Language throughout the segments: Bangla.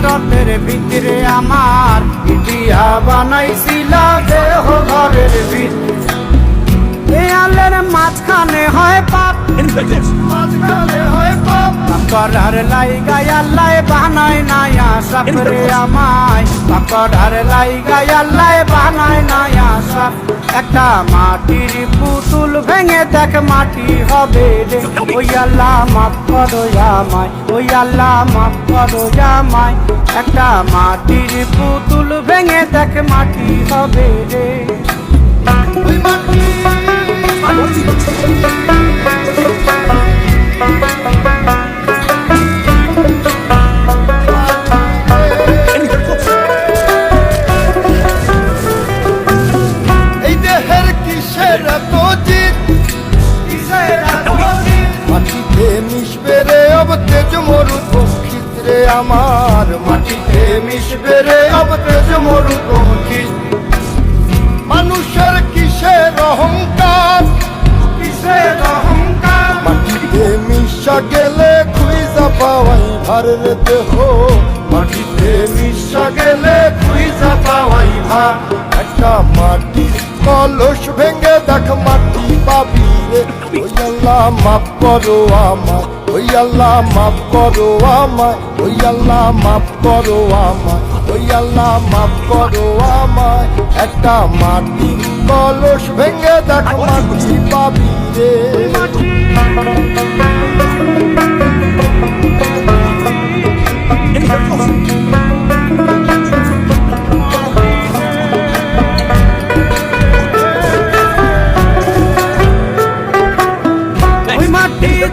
ইমারতের ভিতরে আমার ইটিয়া বানাইছিল দেহ ঘরের ভিতরে। দেয়ালের মাঝখানে হয় পাপ, মাঝখানে হয় পাপ, করার লাইগা আল্লাহ বানায় নাই আশা করে আমায়, করার লাইগা আল্লাহ বানায় নাই আশা। একটা মাটির পুতুল ভেঙে দেখ মাটি হবে রে, ওই আল্লাহ মাফ করো আমায়, ওই আল্লাহ মাফ করো আমায়। একটা মাটির পুতুল ভেঙে দেখ মাটি হবে রে। ওই মাটি এই দেহের কিসের এত জিদ, মাটিতে মিশবে রে অব তেজ মরু পক্ষিত রে আমার, মাটিতে মিশবে রে অব তেজ মরু পক্ষিত। মানুষের কিসের অহংকার, কিসের অহংকার, মাটিতে মিশা গেলে খুঁজা পাওয়াই ভারের দেহ, মাটিতে মিশা গেলে খুঁজা পাওয়াই ভার। একটা মাটির কলস ভেঙে দেখ মাটি পাবি রে, ওই আল্লাহ মাফ করো আমায়, ওই আল্লাহ মাফ করো আমায়, ওই আল্লাহ মাফ করো আমায়, ওই আল্লাহ মাফ করো আমায়। একটা মাটির কলস ভেঙে দেখ মাটি পাবি রে।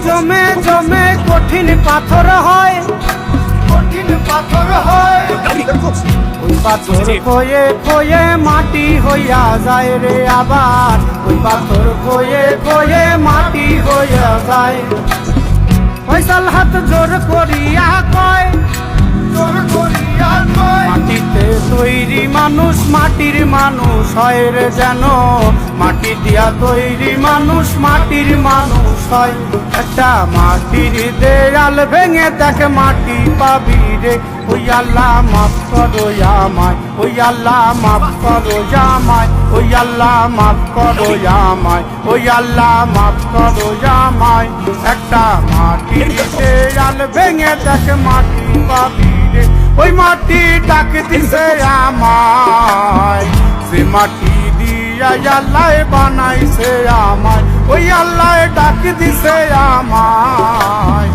জমে জমে কঠিন পাথর হয়, কঠিন পাথর হয়, ওই পাথর খয়ে খয়ে মাটি হইয়া যায় রে আবার, ওই পাথর খয়ে খয়ে মাটি হইয়া যায়। ফয়সাল হাত জোর করিয়া কয়, জোর করিয়া কয়, মাটিতে তৈরি মানুষ মাটির মানুষ হয় রে যেন, মাটি দিয়া তৈরি মানুষ মাটির মানুষ হয়। একটা মাটির দেয়াল ভেঙে দেখ মাটি পাবি রে, ওই আল্লাহ মাফ করো আমায়, ওই আল্লাহ মাফ করো আমায়, ওই আল্লাহ মাফ করো আমায়, ওই আল্লাহ মাফ করো আমায়। একটা মাটির দেয়াল ভেঙে দেখ মাটি পাবি রে, ওই মাটি ডাক দিছে আমায়, সে মাটি দিয়া আল্লাহ বানাইছে আমায়, ওই আল্লাহ ডাক দিছে আমায়,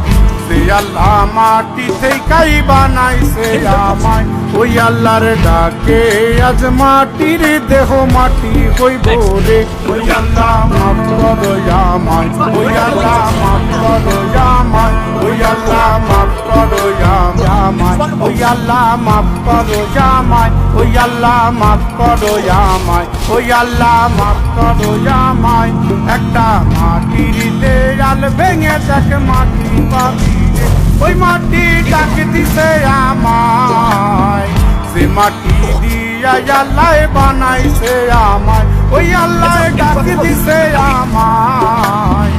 সে আল্লাহ মাটি থেকেই বানাইছে আমায়। ওই আল্লাহর ডাকে আজ মাটির দেহ মাটি হইব রে, ওই আল্লাহ মাফ করো আমায়, ওই আল্লাহ মাফ করো আমায়, ওই আল্লাহ মাফ করো আমায়, ওই আল্লাহ মাফ করো আমায়, ওই আল্লাহ মাফ করো আমায়, ওই আল্লাহ মাফ করো আমায়। একটা মাটির দেয়াল ভেঙে দেখ মাটি পাবি রে, ওই মাটি ডাক দিছে আমায়, সে মাটি দিয়া আল্লাহ বানাইছে আমায়, ওই আল্লাহ ডাক দিছে আমায়,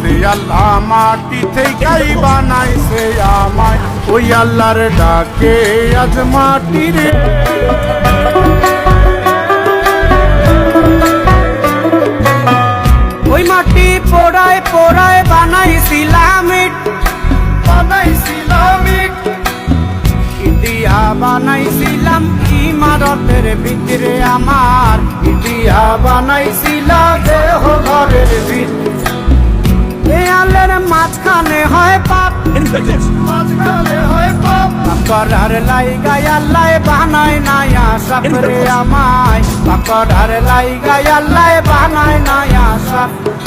সে আল্লাহ মাটি থেকেই বানাইছে আমায়। ওই আল্লাহর ডাকে আজ মাটির ওই মাটি পোড়ায় পোড়ায় বানাইছিলাম ইট, বানাইছিলাম ইট, ইটিয়া বানাইছিলাম ইমারতের ভিতরে আমার, ইটিয়া বানাইছিল দেহ ঘরের ভিতরে। দেয়ালের মাঝখানে হয় পাপ, মাঝখানে হয় পাপ, করার লাইগা আল্লাহ বানায় নাই আশা করে আমায়, করার লাইগা আল্লাহ বানায় নাই আশা।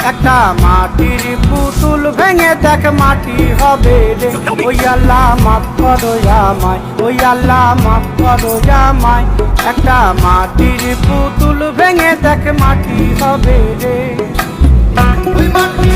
একটা মাটির পুতুল ভেঙে দেখ মাটি হবে রে, ওই আল্লাহ মাফ করো আমায়, ওই আল্লাহ মাফ করো আমায়। একটা মাটির পুতুল ভেঙে দেখ মাটি হবে রে। ওই মাটি